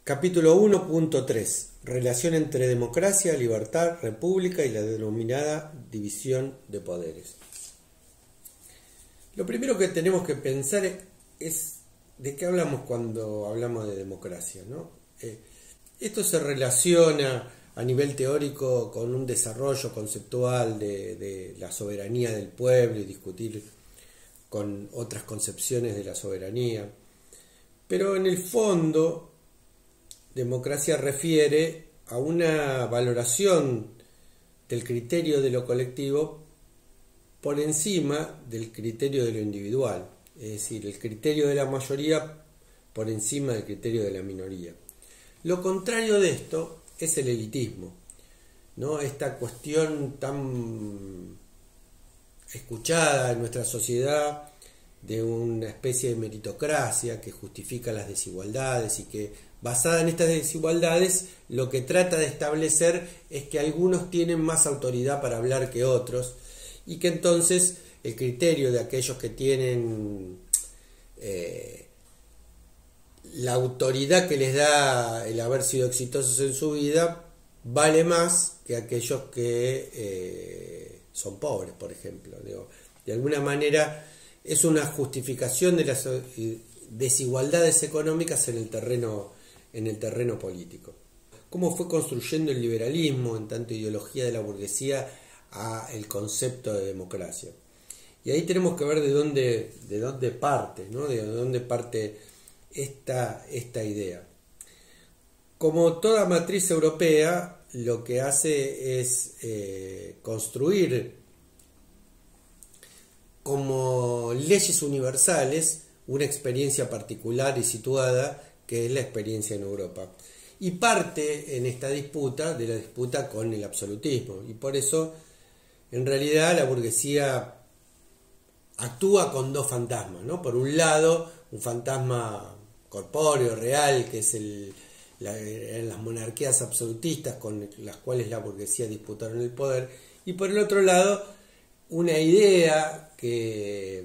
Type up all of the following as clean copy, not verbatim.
Capítulo 1.3. Relación entre democracia, libertad, república y la denominada división de poderes. Lo primero que tenemos que pensar es de qué hablamos cuando hablamos de democracia, ¿no? Esto se relaciona a nivel teórico con un desarrollo conceptual de la soberanía del pueblo y discutir con otras concepciones de la soberanía. Pero en el fondo, democracia refiere a una valoración del criterio de lo colectivo por encima del criterio de lo individual, es decir, el criterio de la mayoría por encima del criterio de la minoría. Lo contrario de esto es el elitismo, ¿no? Esta cuestión tan escuchada en nuestra sociedad de una especie de meritocracia que justifica las desigualdades y que, basada en estas desigualdades, lo que trata de establecer es que algunos tienen más autoridad para hablar que otros y que entonces el criterio de aquellos que tienen la autoridad que les da el haber sido exitosos en su vida vale más que aquellos que son pobres, por ejemplo. De alguna manera es una justificación de las desigualdades económicas en el terreno político. ¿Cómo fue construyendo el liberalismo, en tanto ideología de la burguesía, a el concepto de democracia? Y ahí tenemos que ver de dónde parte, ¿no? De dónde parte esta idea. Como toda matriz europea, lo que hace es construir como leyes universales una experiencia particular y situada que es la experiencia en Europa. Y parte en esta disputa de la disputa con el absolutismo. Y por eso, en realidad, la burguesía actúa con dos fantasmas, ¿no? Por un lado, un fantasma corpóreo, real, que es las monarquías absolutistas con las cuales la burguesía disputaron el poder. Y por el otro lado, una idea que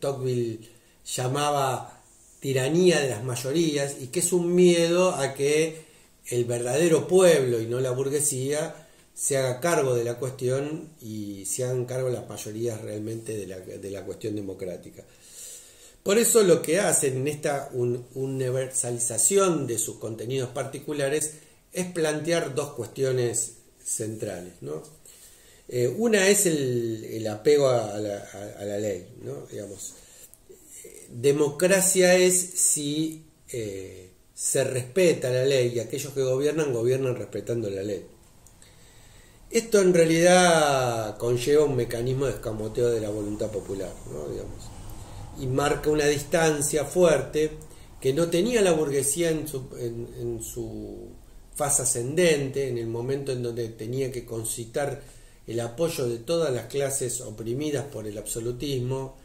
Tocqueville llamaba tiranía de las mayorías y que es un miedo a que el verdadero pueblo y no la burguesía se haga cargo de la cuestión y se hagan cargo las mayorías realmente de la cuestión democrática. Por eso lo que hacen en esta universalización de sus contenidos particulares es plantear dos cuestiones centrales, ¿no? Una es el apego a la ley, ¿no? Digamos, democracia es si se respeta la ley y aquellos que gobiernan respetando la ley. Esto en realidad conlleva un mecanismo de escamoteo de la voluntad popular, ¿no? Digamos, y marca una distancia fuerte que no tenía la burguesía en su fase ascendente, en el momento en donde tenía que concitar el apoyo de todas las clases oprimidas por el absolutismo.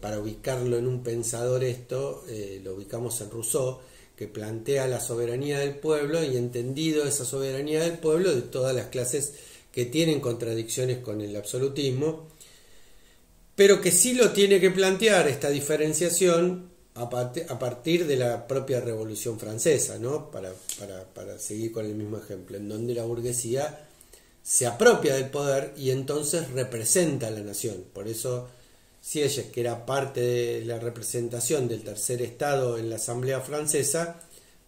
Para ubicarlo en un pensador lo ubicamos en Rousseau, que plantea la soberanía del pueblo y entendido esa soberanía del pueblo de todas las clases que tienen contradicciones con el absolutismo, pero que sí lo tiene que plantear esta diferenciación a partir de la propia Revolución Francesa, ¿no? Para seguir con el mismo ejemplo, en donde la burguesía se apropia del poder y entonces representa a la nación. Por eso Sieyès, que era parte de la representación del tercer estado en la Asamblea Francesa,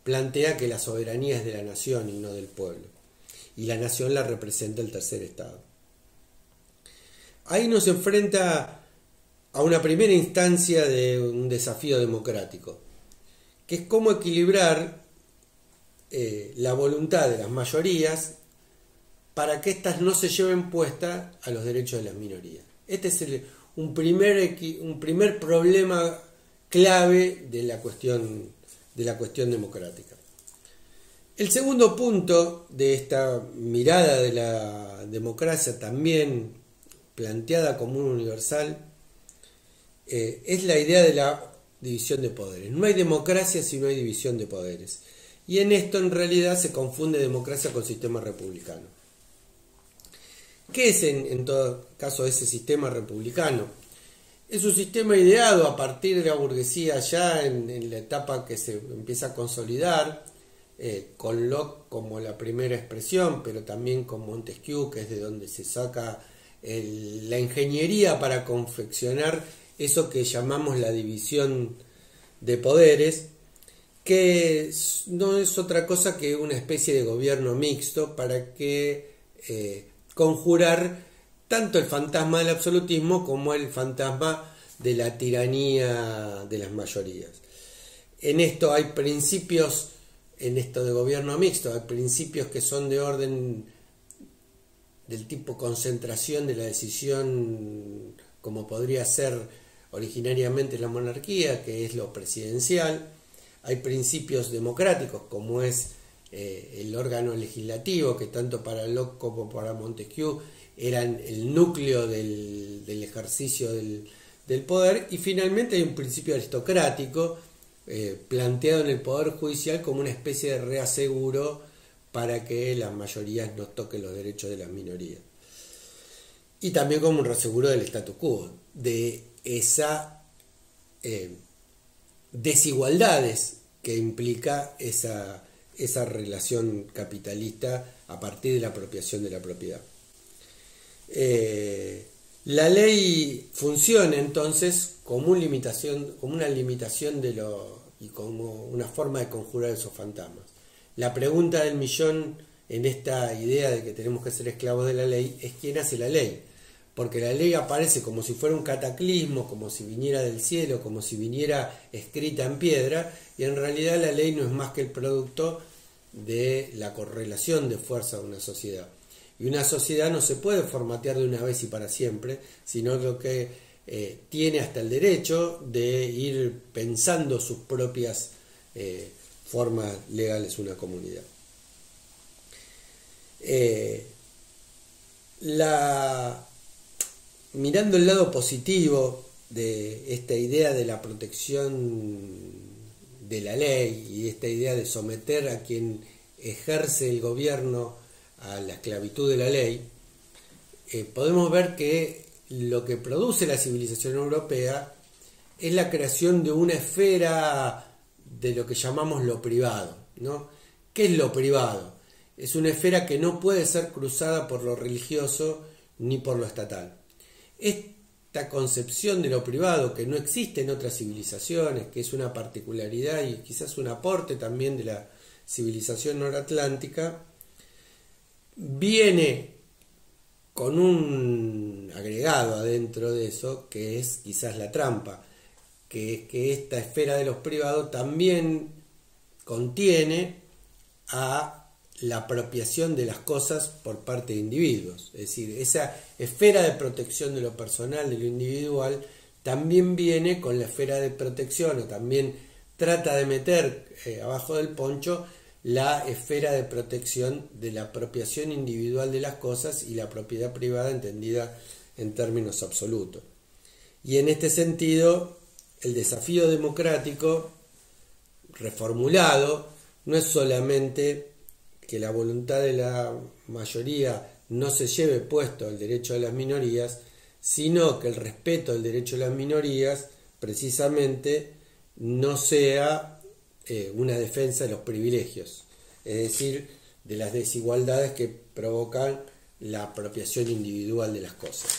plantea que la soberanía es de la nación y no del pueblo, y la nación la representa el tercer estado. Ahí nos enfrenta a una primera instancia de un desafío democrático, que es cómo equilibrar la voluntad de las mayorías para que éstas no se lleven puesta a los derechos de las minorías. Este es un primer problema clave de la cuestión democrática. El segundo punto de esta mirada de la democracia, también planteada como un universal, es la idea de la división de poderes. No hay democracia si no hay división de poderes. Y en esto en realidad se confunde democracia con sistema republicano. ¿Qué es en todo caso ese sistema republicano? Es un sistema ideado a partir de la burguesía ya en la etapa que se empieza a consolidar, con Locke como la primera expresión, pero también con Montesquieu, que es de donde se saca la ingeniería para confeccionar eso que llamamos la división de poderes, que no es otra cosa que una especie de gobierno mixto para que conjurar tanto el fantasma del absolutismo como el fantasma de la tiranía de las mayorías. En esto hay principios, en esto de gobierno mixto, hay principios que son de orden del tipo concentración de la decisión, como podría ser originariamente la monarquía, que es lo presidencial. Hay principios democráticos, como es el órgano legislativo, que tanto para Locke como para Montesquieu eran el núcleo del ejercicio del poder. Y finalmente hay un principio aristocrático planteado en el Poder Judicial como una especie de reaseguro para que las mayorías no toquen los derechos de las minorías. Y también como un reaseguro del status quo, de esa desigualdades que implica esa relación capitalista a partir de la apropiación de la propiedad. La ley funciona entonces como una limitación de y como una forma de conjurar esos fantasmas. La pregunta del millón en esta idea de que tenemos que ser esclavos de la ley es quién hace la ley, porque la ley aparece como si fuera un cataclismo, como si viniera del cielo, como si viniera escrita en piedra, y en realidad la ley no es más que el producto de la correlación de fuerza de una sociedad. Y una sociedad no se puede formatear de una vez y para siempre, sino que tiene hasta el derecho de ir pensando sus propias formas legales una comunidad. Mirando el lado positivo de esta idea de la protección de la ley y esta idea de someter a quien ejerce el gobierno a la esclavitud de la ley, podemos ver que lo que produce la civilización europea es la creación de una esfera de lo que llamamos lo privado, ¿no? ¿Qué es lo privado? Es una esfera que no puede ser cruzada por lo religioso ni por lo estatal. Esta concepción de lo privado, que no existe en otras civilizaciones, que es una particularidad y quizás un aporte también de la civilización noratlántica, viene con un agregado adentro de eso, que es quizás la trampa, que es que esta esfera de los privados también contiene a la apropiación de las cosas por parte de individuos. Es decir, esa esfera de protección de lo personal, de lo individual, también viene con la esfera de protección, o también trata de meter abajo del poncho la esfera de protección de la apropiación individual de las cosas y la propiedad privada entendida en términos absolutos. Y en este sentido, el desafío democrático reformulado no es solamente que la voluntad de la mayoría no se lleve puesto el derecho de las minorías, sino que el respeto del derecho de las minorías precisamente no sea una defensa de los privilegios, es decir, de las desigualdades que provocan la apropiación individual de las cosas.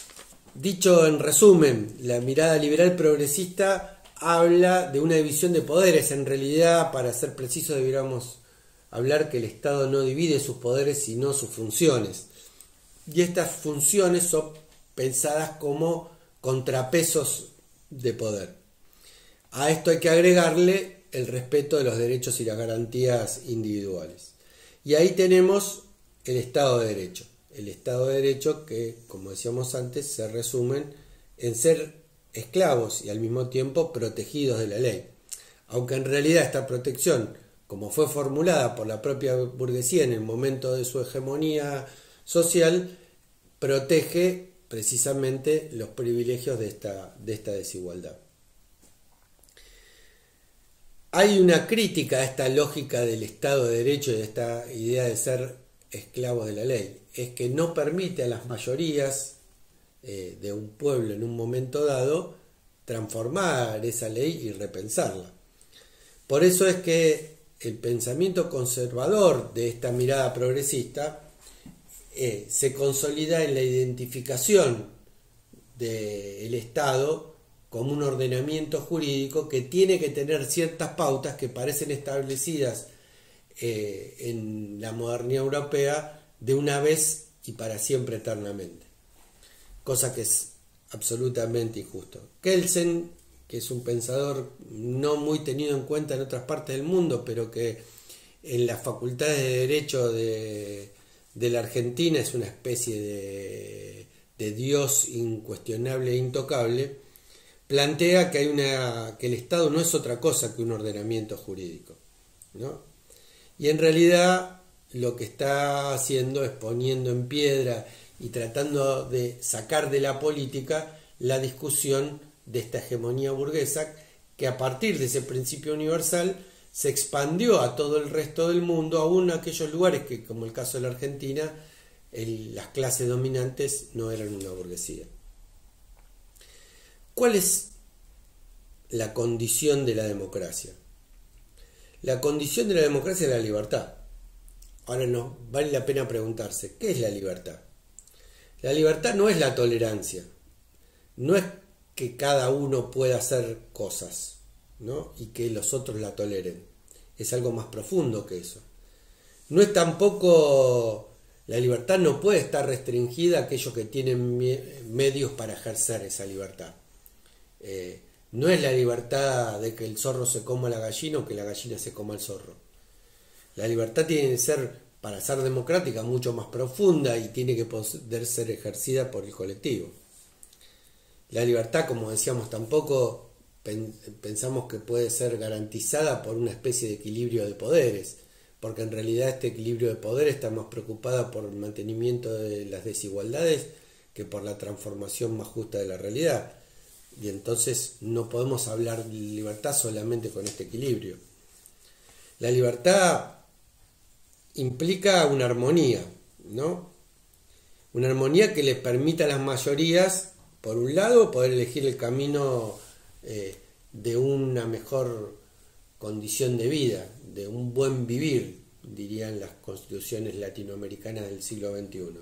Dicho en resumen, la mirada liberal progresista habla de una división de poderes. En realidad, para ser precisos, debiéramos hablar que el Estado no divide sus poderes, sino sus funciones. Y estas funciones son pensadas como contrapesos de poder. A esto hay que agregarle el respeto de los derechos y las garantías individuales. Y ahí tenemos el Estado de Derecho. El Estado de Derecho que, como decíamos antes, se resumen en ser esclavos y al mismo tiempo protegidos de la ley. Aunque en realidad esta protección, como fue formulada por la propia burguesía en el momento de su hegemonía social, protege precisamente los privilegios de esta desigualdad. Hay una crítica a esta lógica del Estado de Derecho y de esta idea de ser esclavos de la ley. Es que no permite a las mayorías de un pueblo en un momento dado transformar esa ley y repensarla. Por eso es que el pensamiento conservador de esta mirada progresista se consolida en la identificación del Estado como un ordenamiento jurídico que tiene que tener ciertas pautas que parecen establecidas en la modernidad europea de una vez y para siempre eternamente, cosa que es absolutamente injusto. Kelsen, que es un pensador no muy tenido en cuenta en otras partes del mundo, pero que en las facultades de Derecho de la Argentina es una especie de Dios incuestionable e intocable, plantea que que el Estado no es otra cosa que un ordenamiento jurídico, ¿no? Y en realidad lo que está haciendo es poniendo en piedra y tratando de sacar de la política la discusión de esta hegemonía burguesa que a partir de ese principio universal se expandió a todo el resto del mundo, aún en aquellos lugares que, como el caso de la Argentina, las clases dominantes no eran una burguesía. ¿Cuál es la condición de la democracia? La condición de la democracia es la libertad. Ahora no, vale la pena preguntarse, ¿qué es la libertad? La libertad no es la tolerancia, no es que cada uno pueda hacer cosas, ¿no? Y que los otros la toleren. Es algo más profundo que eso. No es tampoco, la libertad no puede estar restringida a aquellos que tienen medios para ejercer esa libertad. No es la libertad de que el zorro se coma a la gallina o que la gallina se coma al zorro. La libertad tiene que ser, para ser democrática, mucho más profunda y tiene que poder ser ejercida por el colectivo. La libertad, como decíamos, tampoco pensamos que puede ser garantizada por una especie de equilibrio de poderes, porque en realidad este equilibrio de poderes está más preocupada por el mantenimiento de las desigualdades que por la transformación más justa de la realidad. Y entonces no podemos hablar de libertad solamente con este equilibrio. La libertad implica una armonía, ¿no? Una armonía que le permita a las mayorías, por un lado, poder elegir el camino de una mejor condición de vida, de un buen vivir, dirían las constituciones latinoamericanas del siglo XXI.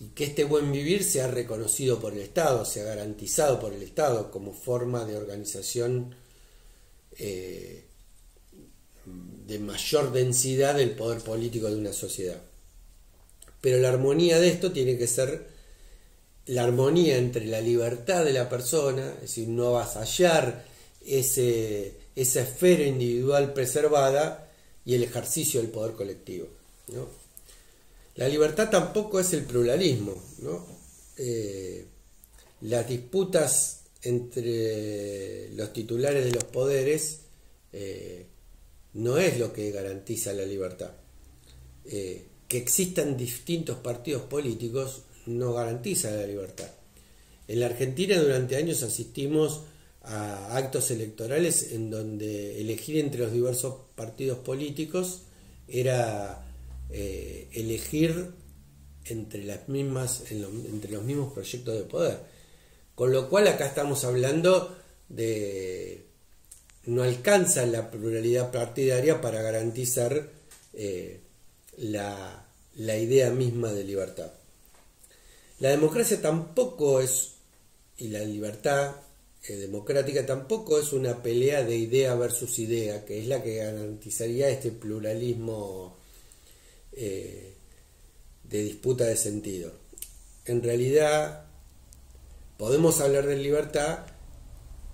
Y que este buen vivir sea reconocido por el Estado, sea garantizado por el Estado como forma de organización de mayor densidad del poder político de una sociedad. Pero la armonía de esto tiene que ser la armonía entre la libertad de la persona, es decir, no avasallar esa esfera individual preservada, y el ejercicio del poder colectivo, ¿no? La libertad tampoco es el pluralismo, ¿no? Las disputas entre los titulares de los poderes no es lo que garantiza la libertad. Que existan distintos partidos políticos no garantiza la libertad. En la Argentina durante años asistimos a actos electorales en donde elegir entre los diversos partidos políticos era elegir entre entre los mismos proyectos de poder. Con lo cual acá estamos hablando de no alcanza la pluralidad partidaria para garantizar la idea misma de libertad. La democracia tampoco es, y la libertad democrática tampoco es una pelea de idea versus idea, que es la que garantizaría este pluralismo de disputa de sentido. En realidad podemos hablar de libertad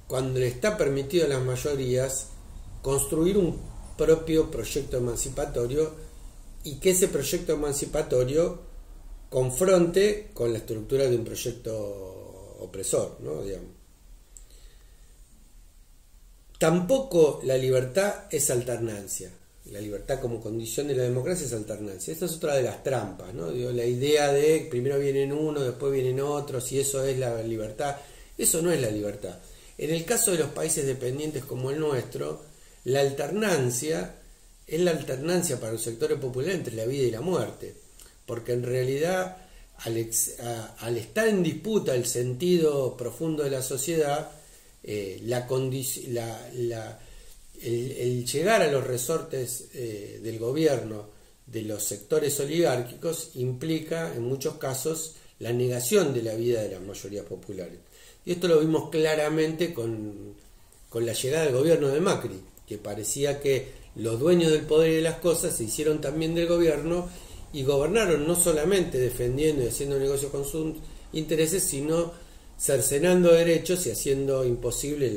cuando le está permitido a las mayorías construir un propio proyecto emancipatorio y que ese proyecto emancipatorio confronte con la estructura de un proyecto opresor, ¿no? Digamos. Tampoco la libertad es alternancia. La libertad como condición de la democracia es alternancia. Esta es otra de las trampas, ¿no? Digo, la idea de primero vienen uno, después vienen otros, y eso es la libertad. Eso no es la libertad. En el caso de los países dependientes como el nuestro, la alternancia es la alternancia para los sectores populares entre la vida y la muerte. Porque en realidad, al estar en disputa el sentido profundo de la sociedad, el llegar a los resortes del gobierno de los sectores oligárquicos implica en muchos casos la negación de la vida de las mayorías populares. Y esto lo vimos claramente con la llegada del gobierno de Macri, que parecía que los dueños del poder y de las cosas se hicieron también del gobierno y gobernaron no solamente defendiendo y haciendo negocios con sus intereses, sino cercenando derechos y haciendo imposible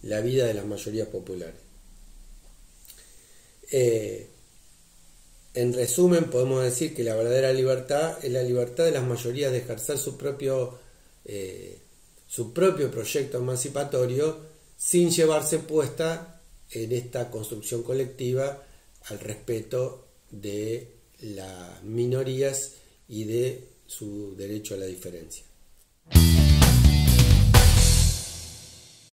la vida de las mayorías populares. En resumen, podemos decir que la verdadera libertad es la libertad de las mayorías de ejercer su propio proyecto emancipatorio sin llevarse puesta en esta construcción colectiva al respeto de las minorías y de su derecho a la diferencia.